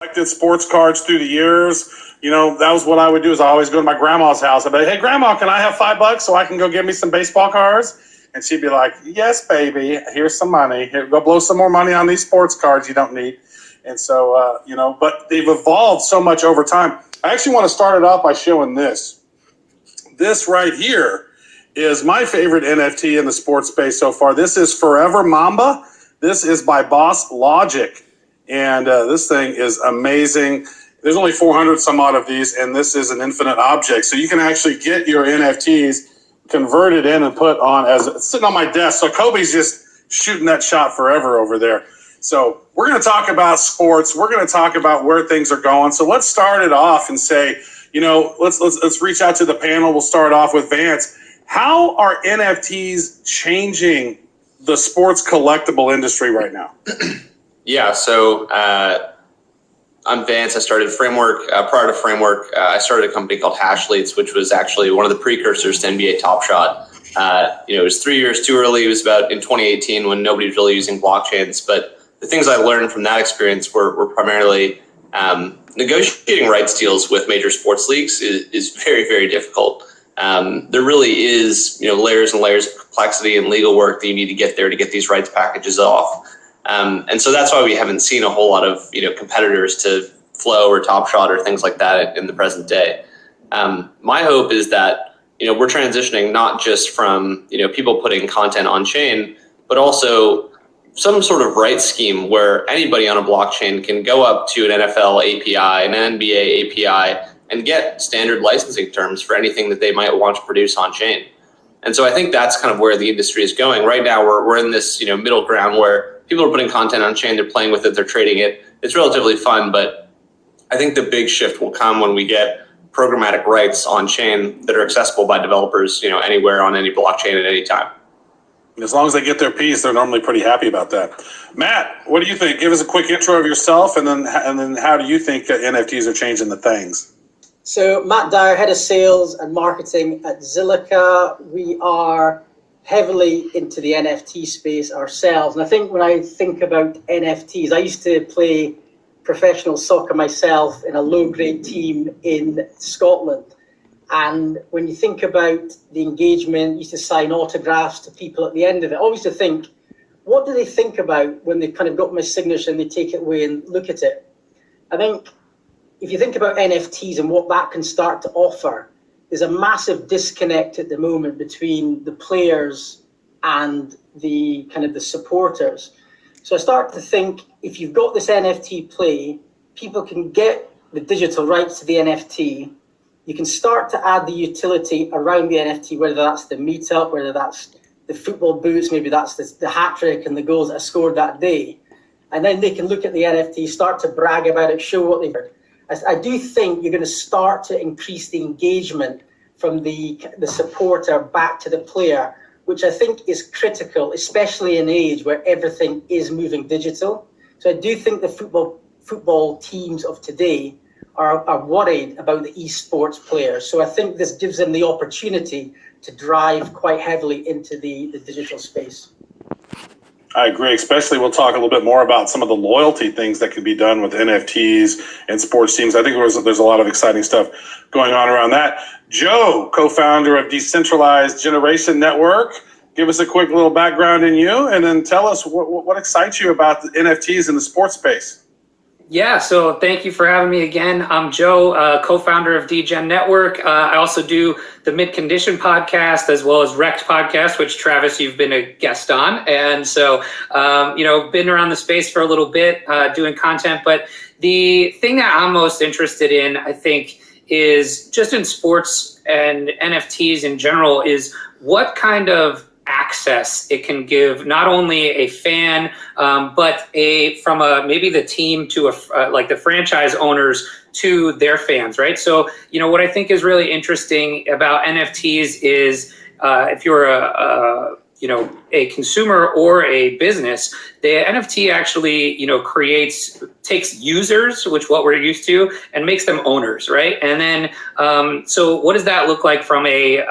Collected sports cards through the years. You know, that was what I would do is I always go to my grandma's house. I'd be like, hey, grandma, can I have $5 so I can go get me some baseball cards? And she'd be like, yes, baby, here's some money. Here, go blow some more money on these sports cards you don't need. And so, but they've evolved so much over time. I actually want to start it off by showing this. This right here is my favorite NFT in the sports space so far. This is Forever Mamba. This is by Boss Logic. And this thing is amazing. There's only 400 some odd of these, and this is an infinite object. So you can actually get your NFTs converted in and put on as it's sitting on my desk. So Kobe's just shooting that shot forever over there. So we're going to talk about sports. We're going to talk about where things are going. So let's start it off and say, let's reach out to the panel. We'll start off with Vance. How are NFTs changing the sports collectible industry right now? Yeah, so I'm Vance. I started Framework. Prior to Framework, I started a company called Hashleads, which was actually one of the precursors to NBA Top Shot. It was 3 years too early. It was about in 2018 when nobody was really using blockchains. But the things I learned from that experience were primarily negotiating rights deals with major sports leagues is very, very difficult. There really is, layers and layers of complexity and legal work that you need to get there to get these rights packages off. And so that's why we haven't seen a whole lot of, competitors to Flow or Top Shot or things like that in the present day. My hope is that, we're transitioning not just from, people putting content on chain, but also some sort of rights scheme where anybody on a blockchain can go up to an NFL API, an NBA API, and get standard licensing terms for anything that they might want to produce on chain. And so I think that's kind of where the industry is going. Right now, we're in this, middle ground where people are putting content on chain, they're playing with it, they're trading it. It's relatively fun, but I think the big shift will come when we get programmatic rights on chain that are accessible by developers, anywhere on any blockchain at any time. As long as they get their piece, they're normally pretty happy about that. Matt, what do you think? Give us a quick intro of yourself, and then how do you think that NFTs are changing the things? So Matt Dyer, head of sales and marketing at Zilliqa. We are heavily into the NFT space ourselves. And I think when I think about NFTs, I used to play professional soccer myself in a low-grade team in Scotland. And when you think about the engagement, you used to sign autographs to people at the end of it. I always used to think, what do they think about when they kind of got my signature and they take it away and look at it? I think if you think about NFTs and what that can start to offer, there's a massive disconnect at the moment between the players and the kind of the supporters. So I start to think if you've got this NFT play, people can get the digital rights to the NFT. You can start to add the utility around the NFT, whether that's the meetup, whether that's the football boots, maybe that's the hat trick and the goals that I scored that day. And then they can look at the NFT, start to brag about it, show what they've heard. I do think you're going to start to increase the engagement from the supporter back to the player, which I think is critical, especially in an age where everything is moving digital. So I do think the football teams of today are worried about the esports players. So I think this gives them the opportunity to drive quite heavily into the digital space. I agree, especially we'll talk a little bit more about some of the loyalty things that can be done with NFTs and sports teams. I think there's a lot of exciting stuff going on around that. Joe, co-founder of Decentralized Generation Network, give us a quick little background in you and then tell us what excites you about the NFTs in the sports space. Yeah, so thank you for having me again. I'm Joe, co-founder of DGen Network. I also do the Mid Condition podcast as well as Wrecked podcast, which Travis, you've been a guest on. And so, been around the space for a little bit doing content. But the thing that I'm most interested in, I think, is just in sports and NFTs in general is what kind of access it can give not only a fan, but from maybe the team to like the franchise owners to their fans, right? So, what I think is really interesting about NFTs is if you're a consumer or a business, the NFT actually, takes users, which what we're used to, and makes them owners, right? And then, so what does that look like from an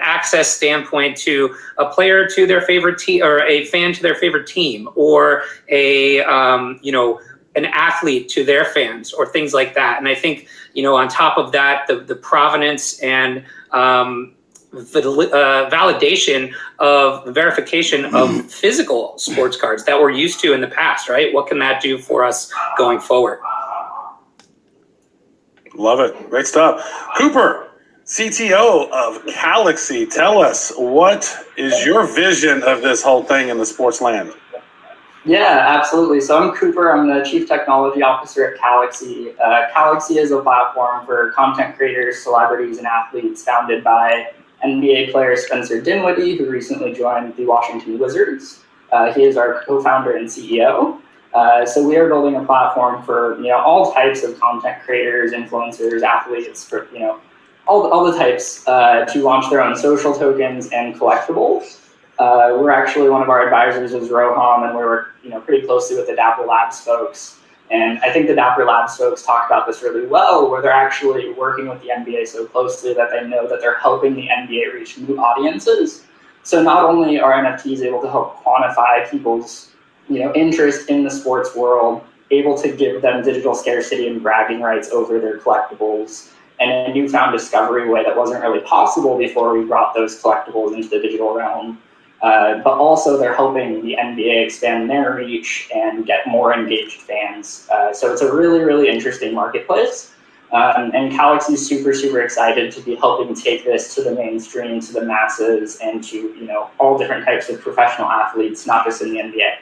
access standpoint to a player to their favorite team, or a fan to their favorite team, or a an athlete to their fans or things like that. And I think, on top of that, the provenance and validation of the verification of physical sports cards that we're used to in the past, right? What can that do for us going forward? Love it. Great stuff. Cooper, CTO of Galaxy, tell us, what is your vision of this whole thing in the sports land? Yeah, absolutely. So I'm Cooper. I'm the Chief Technology Officer at Galaxy. Galaxy is a platform for content creators, celebrities, and athletes founded by NBA player Spencer Dinwiddie, who recently joined the Washington Wizards. He is our co-founder and CEO. So we are building a platform for all types of content creators, influencers, athletes, for all the types to launch their own social tokens and collectibles. We're actually, one of our advisors is Roham, and we work pretty closely with the Dapper Labs folks. And I think the Dapper Labs folks talk about this really well, where they're actually working with the NBA so closely that they know that they're helping the NBA reach new audiences. So not only are NFTs able to help quantify people's interest in the sports world, able to give them digital scarcity and bragging rights over their collectibles, and a newfound discovery way that wasn't really possible before we brought those collectibles into the digital realm. But also they're helping the NBA expand their reach and get more engaged fans. So it's a really, really interesting marketplace. And Galaxy is super, super excited to be helping take this to the mainstream, to the masses, and to all different types of professional athletes, not just in the NBA.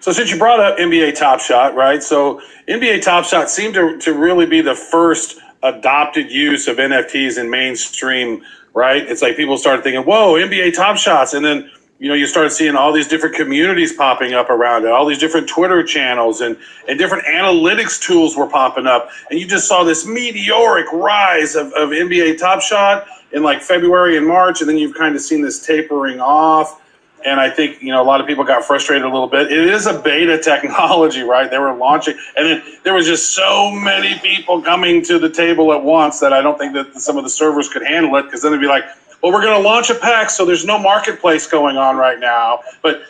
So since you brought up NBA Top Shot, right? So NBA Top Shot seemed to really be the first adopted use of NFTs in mainstream, right? It's like people started thinking, whoa, NBA Top Shots. And then, you started seeing all these different communities popping up around it, all these different Twitter channels and different analytics tools were popping up. And you just saw this meteoric rise of NBA Top Shot in like February and March. And then you've kind of seen this tapering off. And I think, a lot of people got frustrated a little bit. It is a beta technology, right? They were launching, and then there was just so many people coming to the table at once that I don't think that some of the servers could handle it, because then they'd be like, well, we're going to launch a pack, so there's no marketplace going on right now. But,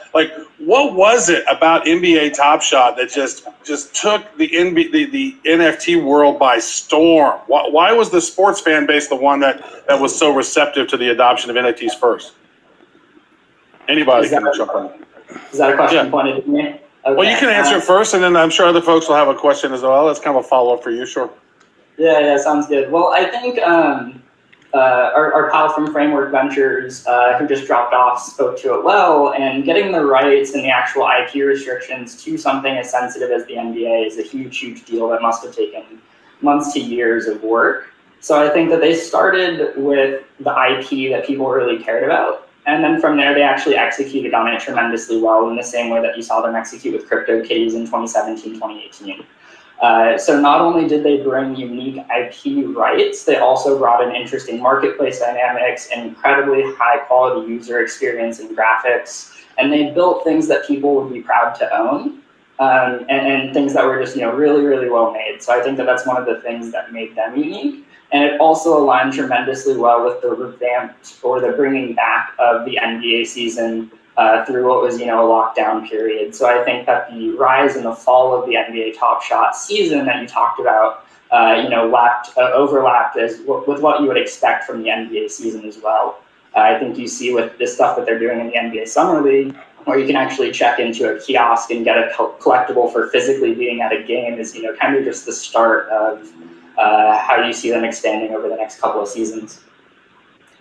what was it about NBA Top Shot that just took the NFT world by storm? Why was the sports fan base the one that was so receptive to the adoption of NFTs first? Anybody can jump on. Is that a question pointed at me? Okay. Well, you can answer it first, and then I'm sure other folks will have a question as well. That's kind of a follow-up for you, sure. Yeah, sounds good. Well, I think our pal from Framework Ventures, who just dropped off, spoke to it well, and getting the rights and the actual IP restrictions to something as sensitive as the NBA is a huge, huge deal that must have taken months to years of work. So I think that they started with the IP that people really cared about. And then from there, they actually executed on it tremendously well in the same way that you saw them execute with CryptoKitties in 2017, 2018. So not only did they bring unique IP rights, they also brought in interesting marketplace dynamics and incredibly high quality user experience and graphics. And they built things that people would be proud to own, and things that were just really, really well made. So I think that that's one of the things that made them unique. And it also aligned tremendously well with the revamped or the bringing back of the NBA season through what was, a lockdown period. So I think that the rise and the fall of the NBA Top Shot season that you talked about, overlapped with what you would expect from the NBA season as well. I think you see with this stuff that they're doing in the NBA Summer League, where you can actually check into a kiosk and get a collectible for physically being at a game is, kind of just the start of how you see them expanding over the next couple of seasons.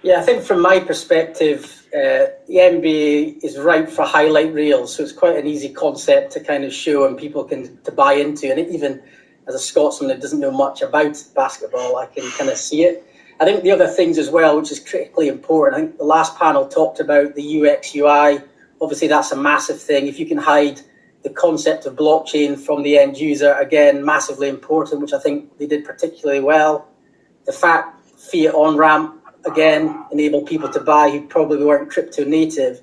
Yeah, I think from my perspective, the NBA is ripe for highlight reels, so it's quite an easy concept to kind of show and people to buy into. And even as a Scotsman that doesn't know much about basketball, I can kind of see it. I think the other things as well, which is critically important, I think the last panel talked about the UX UI. Obviously, that's a massive thing. If you can hide the concept of blockchain from the end user, again, massively important, which I think they did particularly well. The fact fiat on-ramp, again, enable people to buy who probably weren't crypto native,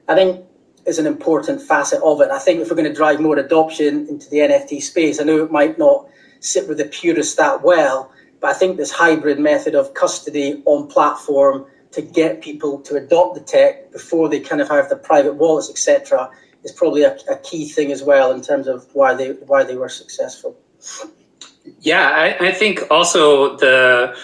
I think is an important facet of it. I think if we're going to drive more adoption into the NFT space, I know it might not sit with the purists that well, but I think this hybrid method of custody on platform to get people to adopt the tech before they kind of have the private wallets, etc., is probably a key thing as well in terms of why they were successful. Yeah, I think also the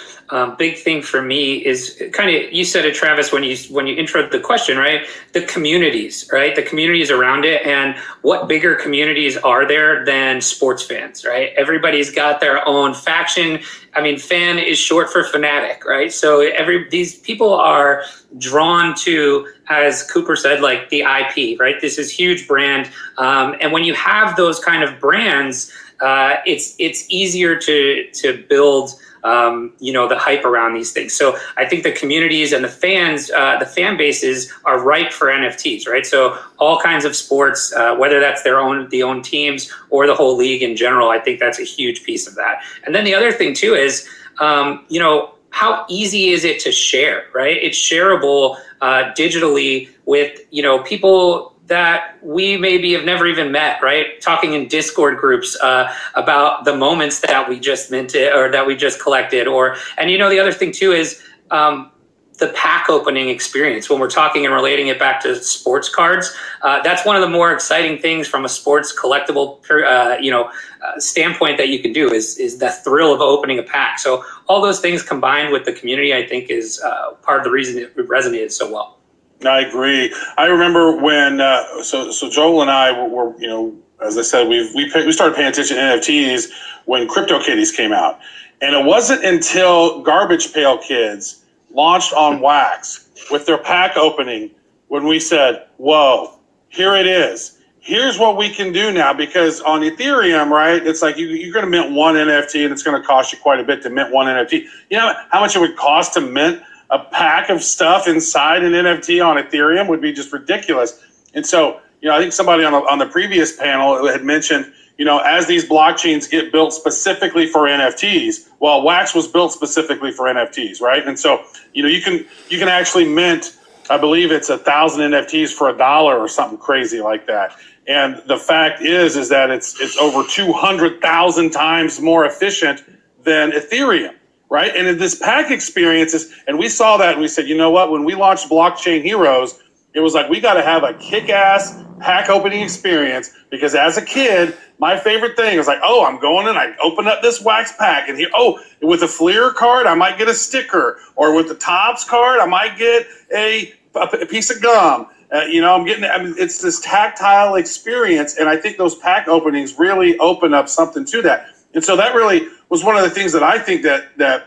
big thing for me is kind of, you said it, Travis, when you introed the question, right? The communities, right? The communities around it, and what bigger communities are there than sports fans, right? Everybody's got their own faction. I mean, fan is short for fanatic, right? So these people are drawn to, as Cooper said, like the IP, right? This is huge brand, and when you have those kind of brands, it's easier to build the hype around these things. So I think the communities and the fans, the fan bases are ripe for NFTs, right? So all kinds of sports, whether that's the own teams or the whole league in general, I think that's a huge piece of that. And then the other thing too is, how easy is it to share, right? It's shareable digitally with, people that we maybe have never even met, right? Talking in Discord groups about the moments that we just minted or that we just collected. And the other thing too is the pack opening experience. When we're talking and relating it back to sports cards, that's one of the more exciting things from a sports collectible standpoint that you can do is the thrill of opening a pack. So all those things combined with the community, I think, is part of the reason it resonated so well. I agree. I remember when so Joel and I were as I said, we started paying attention to NFTs when CryptoKitties came out, and it wasn't until Garbage Pail Kids launched on Wax with their pack opening when we said, "Whoa, here it is. Here's what we can do now." Because on Ethereum, right, it's like you're going to mint one NFT, and it's going to cost you quite a bit to mint one NFT. You know how much it would cost to mint a pack of stuff inside an NFT on Ethereum? Would be just ridiculous. And so, I think somebody on the previous panel had mentioned, as these blockchains get built specifically for NFTs, well, Wax was built specifically for NFTs, right? And so, you can actually mint, I believe it's 1,000 NFTs for $1 or something crazy like that. And the fact is that it's over 200,000 times more efficient than Ethereum. Right. And in this pack experiences, and we saw that and we said, you know what, when we launched Blockchain Heroes, it was like, we got to have a kick-ass pack opening experience, because as a kid, my favorite thing was like, oh, I'm going and I open up this Wax pack, and here, with a Fleer card, I might get a sticker, or with the Topps card, I might get a piece of gum. It's this tactile experience. And I think those pack openings really open up something to that. And so that really was one of the things that I think that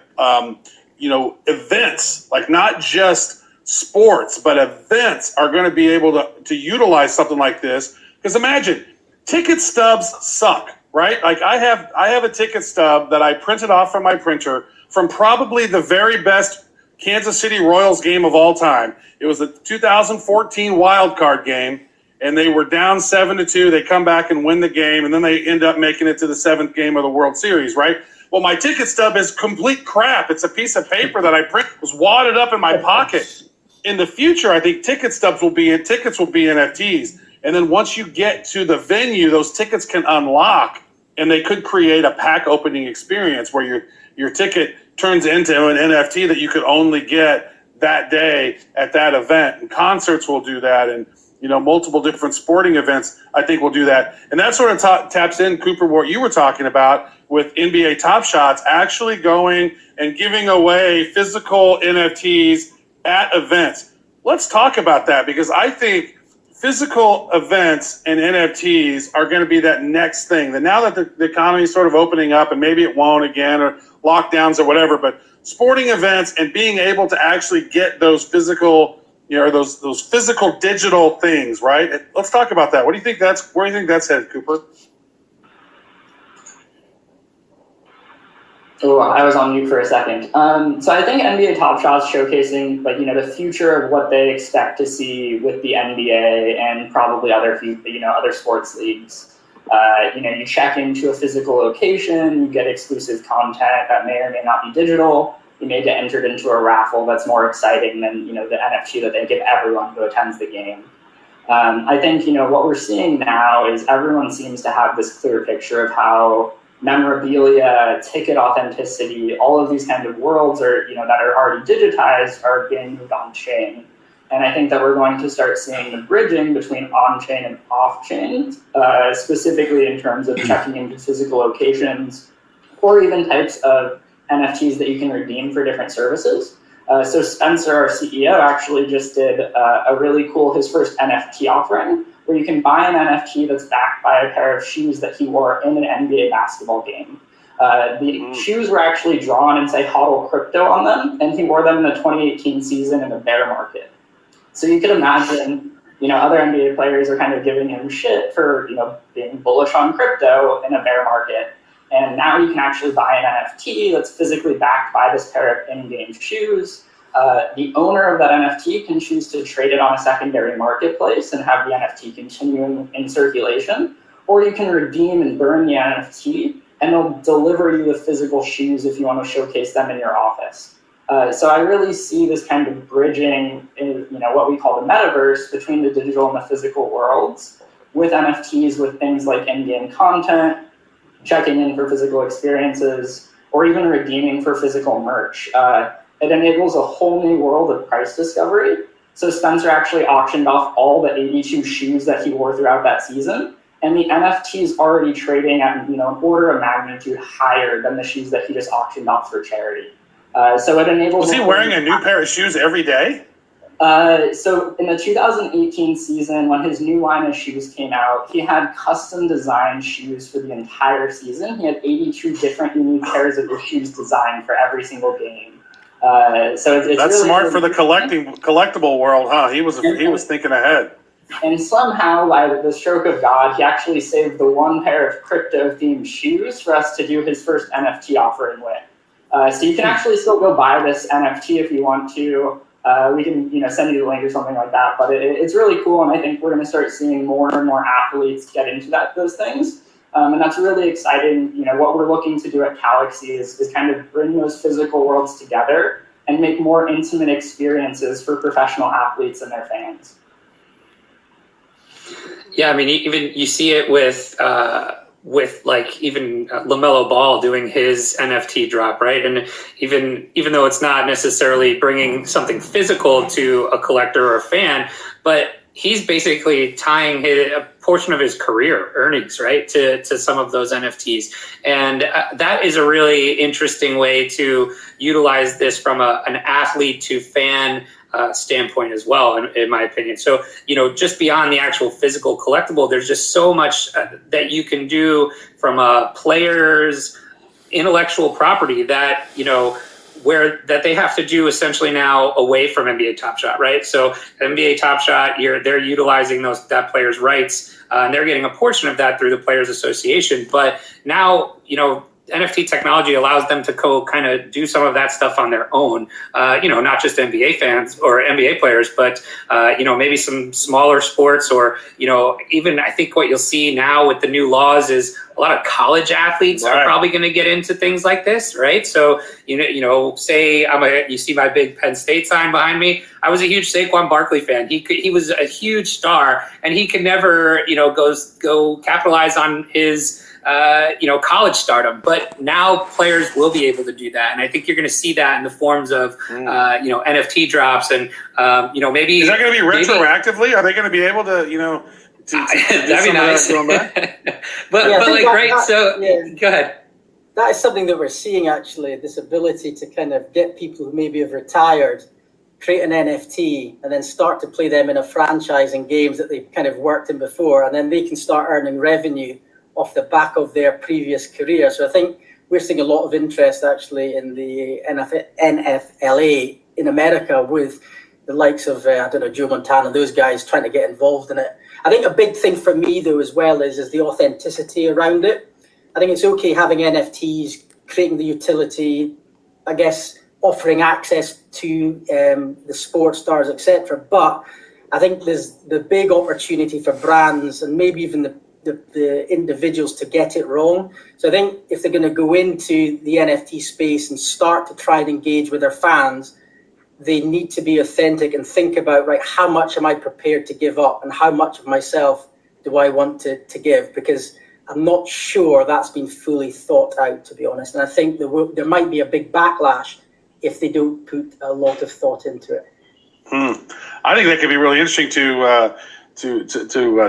events, like not just sports, but events are going to be able to utilize something like this. Because imagine, ticket stubs suck, right? Like I have a ticket stub that I printed off from my printer from probably the very best Kansas City Royals game of all time. It was the 2014 wild card game. And they were down 7-2. They come back and win the game, and then they end up making it to the 7th game of the World Series, right? Well, my ticket stub is complete crap. It's a piece of paper that I printed, was wadded up in my pocket. In the future, I think tickets will be NFTs. And then once you get to the venue, those tickets can unlock, and they could create a pack opening experience where your ticket turns into an NFT that you could only get that day at that event. And concerts will do that, and multiple different sporting events, I think, will do that. And that sort of taps in, Cooper, what you were talking about with NBA Top Shots actually going and giving away physical NFTs at events. Let's talk about that, because I think physical events and NFTs are going to be that next thing. That now that the economy is sort of opening up, and maybe it won't again, or lockdowns or whatever, but sporting events and being able to actually get those physical those physical digital things, right? Let's talk about that. Where do you think that's headed, Cooper? Oh, I was on mute for a second. So I think NBA Top Shot's showcasing the future of what they expect to see with the NBA and probably other sports leagues. You check into a physical location, you get exclusive content that may or may not be digital. You may get entered into a raffle that's more exciting than the NFT that they give everyone who attends the game. I think what we're seeing now is everyone seems to have this clear picture of how memorabilia, ticket authenticity, all of these kind of worlds are that are already digitized are being moved on chain. And I think that we're going to start seeing the bridging between on-chain and off-chain, specifically in terms of checking into physical locations, or even types of NFTs that you can redeem for different services. So Spencer, our CEO, actually just did a really cool, his first NFT offering, where you can buy an NFT that's backed by a pair of shoes that he wore in an NBA basketball game. The shoes were actually drawn and say HODL crypto on them, and he wore them in the 2018 season in the bear market. So you could imagine, other NBA players are kind of giving him shit for, being bullish on crypto in a bear market. And now you can actually buy an NFT that's physically backed by this pair of in-game shoes. The owner of that NFT can choose to trade it on a secondary marketplace and have the NFT continuing in circulation, or you can redeem and burn the NFT, and they'll deliver you the physical shoes if you want to showcase them in your office. So I really see this kind of bridging, what we call the metaverse, between the digital and the physical worlds, with NFTs, with things like in-game content, checking in for physical experiences, or even redeeming for physical merch. It enables a whole new world of price discovery. So Spencer actually auctioned off all the 82 shoes that he wore throughout that season, and the NFT is already trading at an order of magnitude higher than the shoes that he just auctioned off for charity. So it enables. Was he wearing a new pair of shoes every day? So in the 2018 season, when his new line of shoes came out, he had custom designed shoes for the entire season. He had 82 different unique pairs of his shoes designed for every single game. So it's That's really smart for the collectible world, huh? He was thinking ahead. And somehow, by the stroke of God, he actually saved the one pair of crypto-themed shoes for us to do his first NFT offering with. So you can actually still go buy this NFT if you want to. We can, send you the link or something like that. But it's really cool, and I think we're going to start seeing more and more athletes get into those things. And that's really exciting. What we're looking to do at Galaxy is kind of bring those physical worlds together and make more intimate experiences for professional athletes and their fans. Yeah, I mean, even you see it with like even LaMelo Ball doing his NFT drop, right? And even though it's not necessarily bringing something physical to a collector or a fan, but he's basically tying a portion of his career earnings, right, to some of those NFTs. And that is a really interesting way to utilize this from an athlete to fan standpoint as well, in my opinion. So, just beyond the actual physical collectible, there's just so much that you can do from a player's intellectual property that, where that they have to do essentially now away from NBA Top Shot, right? So NBA Top Shot, they're utilizing that player's rights, and they're getting a portion of that through the Players Association. But now, NFT technology allows them to kind of do some of that stuff on their own, not just NBA fans or NBA players, but, maybe some smaller sports or, even I think what you'll see now with the new laws is a lot of college athletes are probably going to get into things like this, right? So, say you see my big Penn State sign behind me. I was a huge Saquon Barkley fan. He was a huge star, and he could never, go capitalize on his college stardom, but now players will be able to do that, and I think you're going to see that in the forms of NFT drops, and maybe is that going to be retroactively? Are they going to be able to that'd be nice. but like right, so go ahead. That is something that we're seeing actually, this ability to kind of get people who maybe have retired, create an NFT, and then start to play them in a franchise in games that they've kind of worked in before, and then they can start earning revenue off the back of their previous career. So I think we're seeing a lot of interest actually in the NFLA in America with the likes of, Joe Montana, those guys trying to get involved in it. I think a big thing for me though as well is the authenticity around it. I think it's okay having NFTs, creating the utility, I guess offering access to the sports stars, etc. But I think there's the big opportunity for brands and maybe even the individuals to get it wrong. So I think if they're going to go into the NFT space and start to try and engage with their fans, they need to be authentic and think about, right, how much am I prepared to give up and how much of myself do I want to give? Because I'm not sure that's been fully thought out, to be honest. And I think there might be a big backlash if they don't put a lot of thought into it. I think that could be really interesting to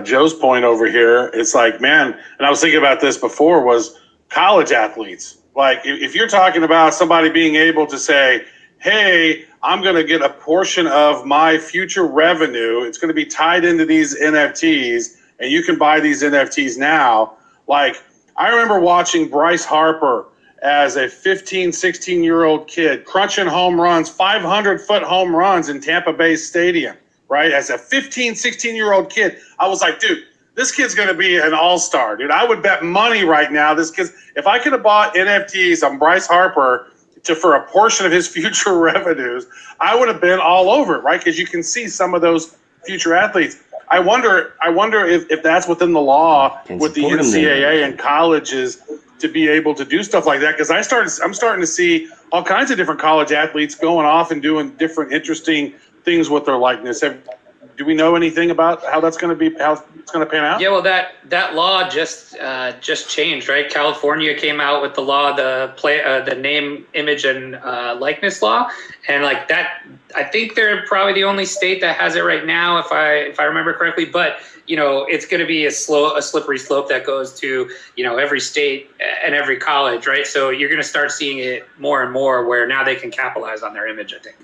Joe's point over here. It's like, man, and I was thinking about this before, was college athletes. Like, if you're talking about somebody being able to say, hey, I'm going to get a portion of my future revenue, it's going to be tied into these NFTs, and you can buy these NFTs now. Like, I remember watching Bryce Harper as a 15, 16-year-old kid crunching home runs, 500-foot home runs in Tampa Bay Stadium, right? As a 15, 16-year-old kid, I was like, dude, this kid's going to be an all-star, dude. I would bet money right now. This kid's, if I could have bought NFTs on Bryce Harper for a portion of his future revenues, I would have been all over it, right? Because you can see some of those future athletes. I wonder if that's within the law with the NCAA and colleges to be able to do stuff like that. Because I'm starting to see all kinds of different college athletes going off and doing different interesting things with their likeness. Do we know anything about how that's going to be, how it's going to pan out? Yeah, well, that law just changed, right? California came out with the law, the name, image, and likeness law, and like that, I think they're probably the only state that has it right now, if I remember correctly. But it's going to be a slippery slope that goes to every state and every college, right? So you're going to start seeing it more and more, where now they can capitalize on their image, I think.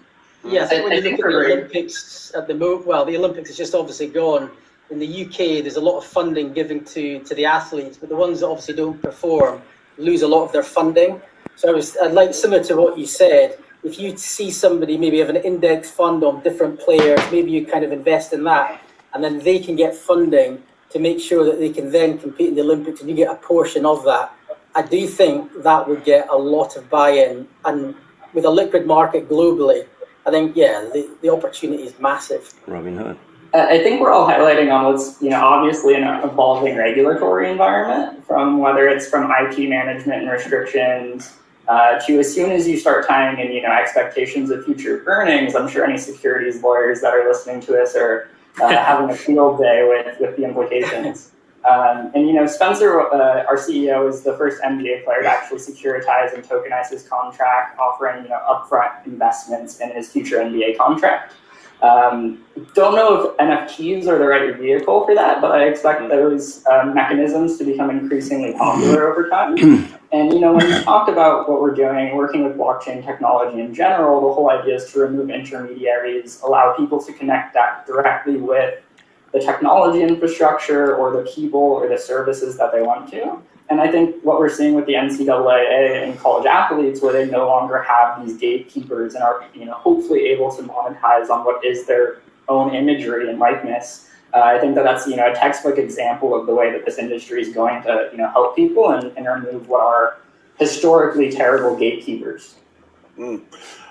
Yeah, I think when you look at the Olympics at the moment, well, the Olympics is just obviously gone. In the UK, there's a lot of funding given to the athletes, but the ones that obviously don't perform lose a lot of their funding. So I'd like, similar to what you said, if you see somebody maybe have an index fund on different players, maybe you kind of invest in that, and then they can get funding to make sure that they can then compete in the Olympics, and you get a portion of that. I do think that would get a lot of buy-in, and with a liquid market globally, I think, yeah, the opportunity is massive. Robin Hood. I think we're all highlighting on what's, obviously an evolving regulatory environment, from whether it's from IP management and restrictions to as soon as you start tying in, expectations of future earnings. I'm sure any securities lawyers that are listening to us are having a field day with the implications. Spencer, our CEO, is the first NBA player to actually securitize and tokenize his contract, offering upfront investments in his future NBA contract. Don't know if NFTs are the right vehicle for that, but I expect those mechanisms to become increasingly popular over time. And when you talk about what we're doing, working with blockchain technology in general, the whole idea is to remove intermediaries, allow people to connect that directly with the technology infrastructure or the people or the services that they want to. And I think what we're seeing with the NCAA and college athletes, where they no longer have these gatekeepers and are hopefully able to monetize on what is their own imagery and likeness, I think that's a textbook example of the way that this industry is going to help people and remove what are historically terrible gatekeepers. I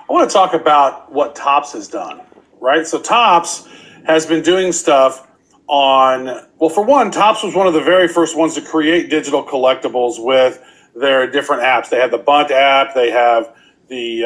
want to talk about what Topps has done, right? So Topps has been doing stuff for one, Topps was one of the very first ones to create digital collectibles with their different apps. They had the Bunt app, they have the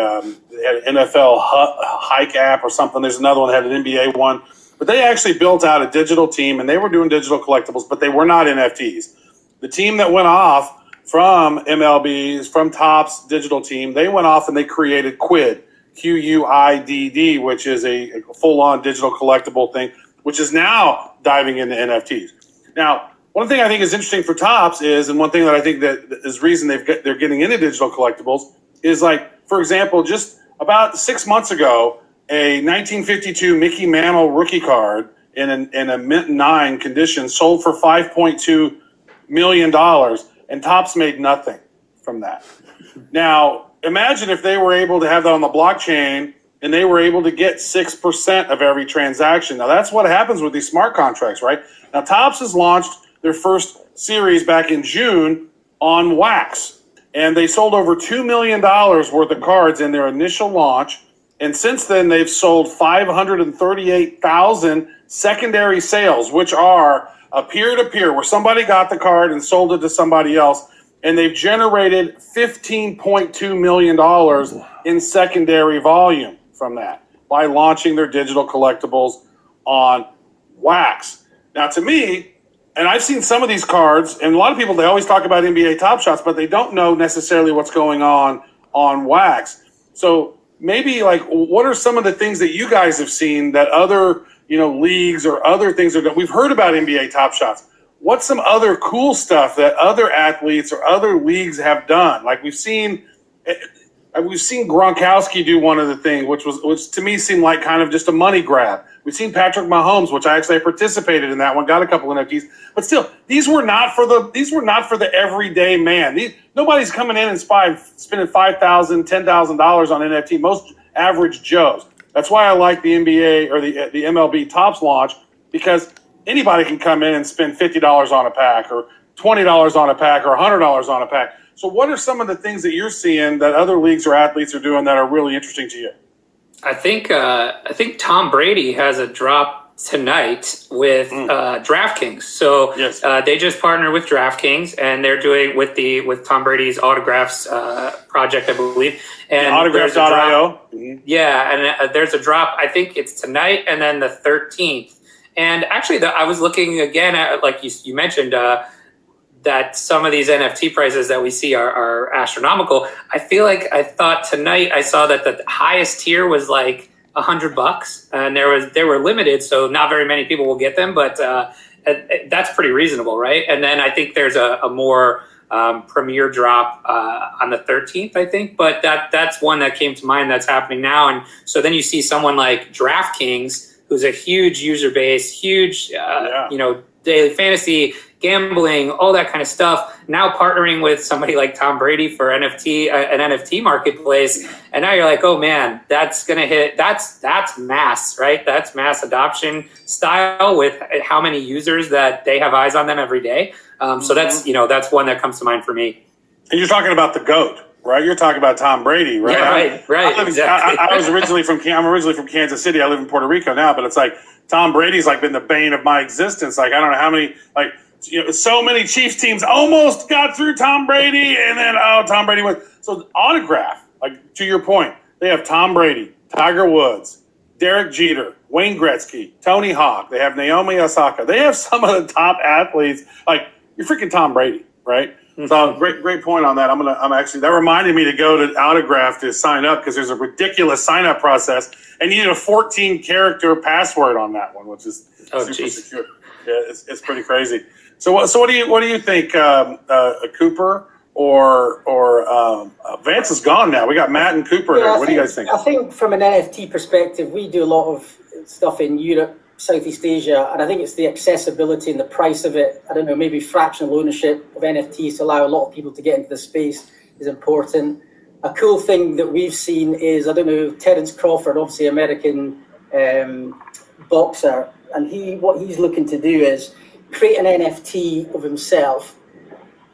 NFL Hike app or something. There's another one that had an NBA one. But they actually built out a digital team, and they were doing digital collectibles, but they were not NFTs. The team that went off from MLB's, from Topps digital team, they went off and they created Quid, QUIDD, which is a full-on digital collectible thing, which is now diving into NFTs. Now, one thing I think is interesting for Topps is, and one thing that I think that is reason they're getting into digital collectibles is, like, for example, just about 6 months ago, a 1952 Mickey Mantle rookie card in a mint 9 condition sold for $5.2 million, and Topps made nothing from that. Now, imagine if they were able to have that on the blockchain and they were able to get 6% of every transaction. Now, that's what happens with these smart contracts, right? Now, Topps has launched their first series back in June on Wax, and they sold over $2 million worth of cards in their initial launch. And since then, they've sold 538,000 secondary sales, which are a peer-to-peer, where somebody got the card and sold it to somebody else. And they've generated $15.2 million in secondary volume from that by launching their digital collectibles on Wax. Now, to me, and I've seen some of these cards, and a lot of people, they always talk about NBA Top Shots, but they don't know necessarily what's going on Wax. So maybe like what are some of the things that you guys have seen that other leagues or other things are done? We've heard about NBA Top Shots. What's some other cool stuff that other athletes or other leagues have done? Like we've seen Gronkowski do one of the things, which to me seemed like kind of just a money grab. We've seen Patrick Mahomes, which I actually participated in that one, got a couple of NFTs, but still, these were not for the everyday man. Nobody's coming in and spending $5,000, $10,000 on NFT. Most average Joes. That's why I like the NBA or the MLB Tops launch, because anybody can come in and spend $50 on a pack or $20 on a pack or $100 on a pack. So what are some of the things that you're seeing that other leagues or athletes are doing that are really interesting to you? I think Tom Brady has a drop tonight with DraftKings. So yes. They just partnered with DraftKings, and they're doing with Tom Brady's autographs project, I believe. And autographs.io. Yeah, and there's a drop. I think it's tonight, and then the 13th. And actually, I was looking again at, like you mentioned, that some of these NFT prices that we see are astronomical. I feel like I thought tonight I saw that the highest tier was like $100, and they were limited, so not very many people will get them. But that's pretty reasonable, right? And then I think there's a more premier drop on the 13th, I think. But that's one that came to mind that's happening now. And so then you see someone like DraftKings, who's a huge user base, huge daily fantasy, gambling, all that kind of stuff, now partnering with somebody like Tom Brady for an NFT marketplace. And now you're like, oh man, that's going to hit, that's mass, right? That's mass adoption style with how many users that they have eyes on them every day. So that's one that comes to mind for me. And you're talking about the GOAT, right? You're talking about Tom Brady, right? Yeah, right, exactly. I'm originally from Kansas City. I live in Puerto Rico now, but it's like Tom Brady's like been the bane of my existence. Like, I don't know how many, like, so many Chiefs teams almost got through Tom Brady, and then Tom Brady went. So autograph, like to your point, they have Tom Brady, Tiger Woods, Derek Jeter, Wayne Gretzky, Tony Hawk. They have Naomi Osaka. They have some of the top athletes. Like, you're freaking Tom Brady, right? So great point on that. That reminded me to go to Autograph to sign up, because there's a ridiculous sign up process, and you need a 14-character password on that one, which is super secure. Yeah, it's pretty crazy. So what do you think, Cooper or Vance is gone now? We got Matt and Cooper here. What do you guys think? I think from an NFT perspective, we do a lot of stuff in Europe, Southeast Asia, and I think it's the accessibility and the price of it. I don't know, maybe fractional ownership of NFTs to allow a lot of people to get into the space is important. A cool thing that we've seen is, I don't know, Terence Crawford, obviously American boxer, and what he's looking to do is create an NFT of himself,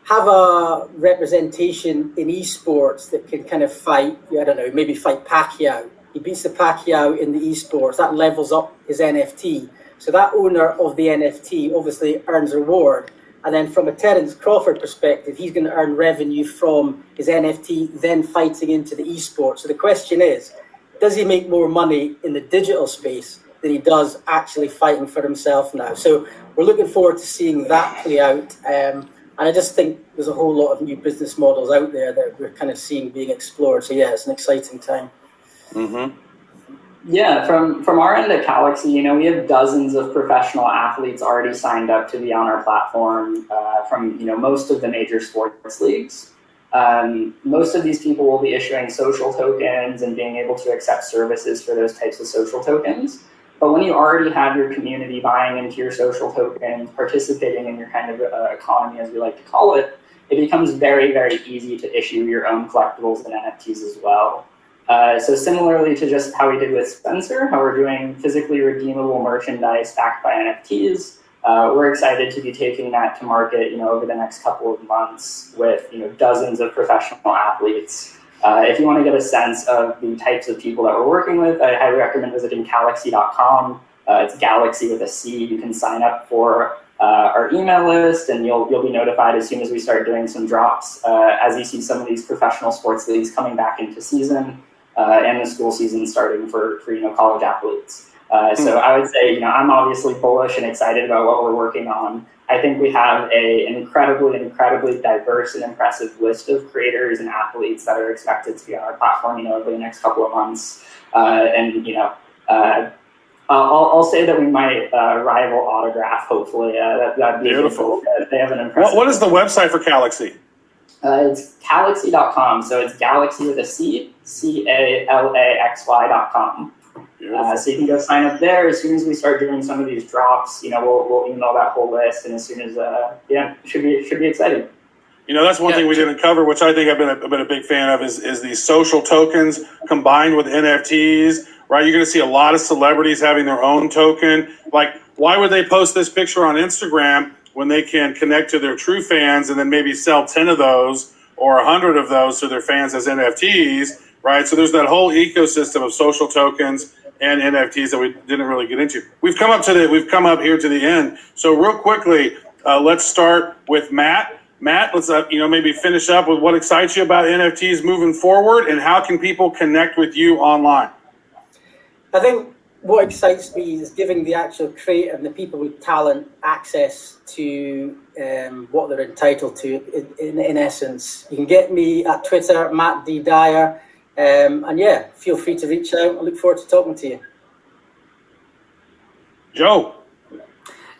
have a representation in esports that can kind of fight, I don't know, maybe fight Pacquiao. He beats the Pacquiao in the esports, that levels up his NFT. So that owner of the NFT obviously earns a reward. And then from a Terence Crawford perspective, he's going to earn revenue from his NFT, then fighting into the esports. So the question is, does he make more money in the digital space than he does actually fighting for himself now? So we're looking forward to seeing that play out. And I just think there's a whole lot of new business models out there that we're kind of seeing being explored. So yeah, it's an exciting time. Mm-hmm. Yeah, from our end at Galaxy, we have dozens of professional athletes already signed up to be on our platform from most of the major sports leagues. Most of these people will be issuing social tokens and being able to accept services for those types of social tokens. But when you already have your community buying into your social tokens, participating in your kind of economy, as we like to call it, it becomes very, very easy to issue your own collectibles and NFTs as well. So similarly to just how we did with Spencer, how we're doing physically redeemable merchandise backed by NFTs, we're excited to be taking that to market, over the next couple of months with, dozens of professional athletes. If you want to get a sense of the types of people that we're working with, I highly recommend visiting galaxy.com. It's Galaxy with a C. You can sign up for our email list, and you'll be notified as soon as we start doing some drops. As you see some of these professional sports leagues coming back into season, and the school season starting for college athletes. So I would say, I'm obviously bullish and excited about what we're working on. I think we have an incredibly diverse and impressive list of creators and athletes that are expected to be on our platform, over the next couple of months. I'll say that we might rival Autograph, hopefully. That'd be beautiful. They have an impressive. What is the website for Galaxy? It's Galaxy.com. So it's Galaxy with a C, CALAXY.com. So you can go sign up there. As soon as we start doing some of these drops, we'll email that whole list, and as soon as it should be exciting. That's one thing we didn't cover, which I think I've been a big fan of, is these social tokens combined with NFTs. Right, you're going to see a lot of celebrities having their own token. Like, why would they post this picture on Instagram when they can connect to their true fans and then maybe sell 10 of those or 100 of those to their fans as NFTs? Right, so there's that whole ecosystem of social tokens and NFTs that we didn't really get into. We've come up here to the end. So real quickly, let's start with Matt. Matt, let's maybe finish up with what excites you about NFTs moving forward, and how can people connect with you online? I think what excites me is giving the actual creator and the people with talent access to what they're entitled to. In essence, you can get me at Twitter, Matt D. Dyer. Feel free to reach out. I look forward to talking to you. Joe.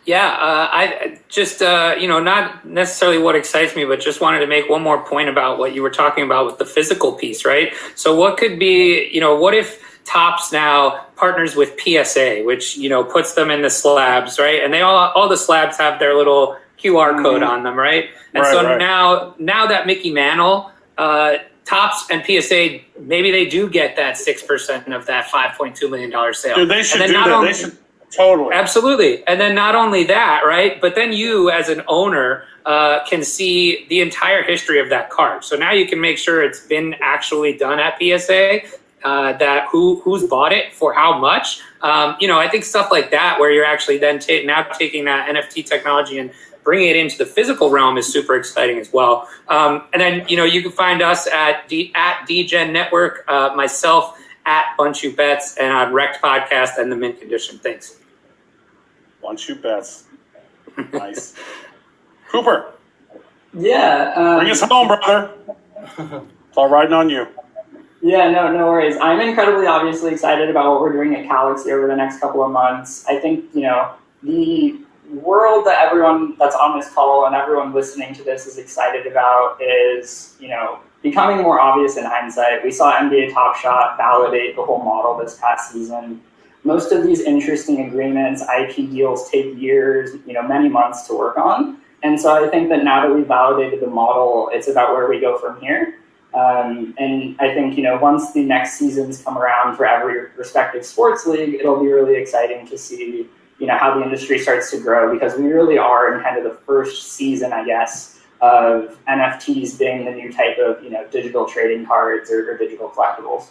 Yeah, I just, not necessarily what excites me, but just wanted to make one more point about what you were talking about with the physical piece, right? So what could be, what if Topps now partners with PSA, which, puts them in the slabs, right? And they all the slabs have their little QR code on them, right? And now that Mickey Mantle, Topps and PSA, maybe they do get that 6% of that $5.2 million sale. Dude, they should do that. They should totally. Absolutely. And then not only that, right? But then you as an owner can see the entire history of that card. So now you can make sure it's been actually done at PSA, that who's bought it for how much. I think stuff like that, where you're actually then taking that NFT technology and bringing it into the physical realm, is super exciting as well. And then, you can find us at DGen Network, myself at Bunch You Bets, and on Wrecked Podcast and the Mint Condition. Thanks. Bunch You Bets. Nice. Cooper. Yeah. Bring us home, brother. It's all riding on you. Yeah, no worries. I'm incredibly obviously excited about what we're doing at Galaxy over the next couple of months. I think, the world that everyone that's on this call and everyone listening to this is excited about is, becoming more obvious in hindsight. We saw NBA Top Shot validate the whole model this past season. Most of these interesting agreements, IP deals, take years, many months to work on. And so I think that now that we've validated the model, it's about where we go from here. And I think, once the next seasons come around for every respective sports league, it'll be really exciting to see, how the industry starts to grow, because we really are in kind of the first season, I guess, of NFTs being the new type of, digital trading cards or digital collectibles.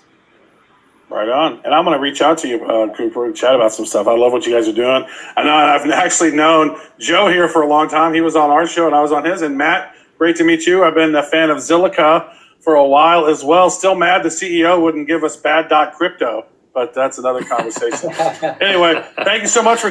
Right on. And I'm going to reach out to you, Cooper, and chat about some stuff. I love what you guys are doing. I know I've actually known Joe here for a long time. He was on our show and I was on his. And Matt, great to meet you. I've been a fan of Zilliqa for a while as well. Still mad the CEO wouldn't give us bad.crypto, but that's another conversation. Anyway, thank you so much for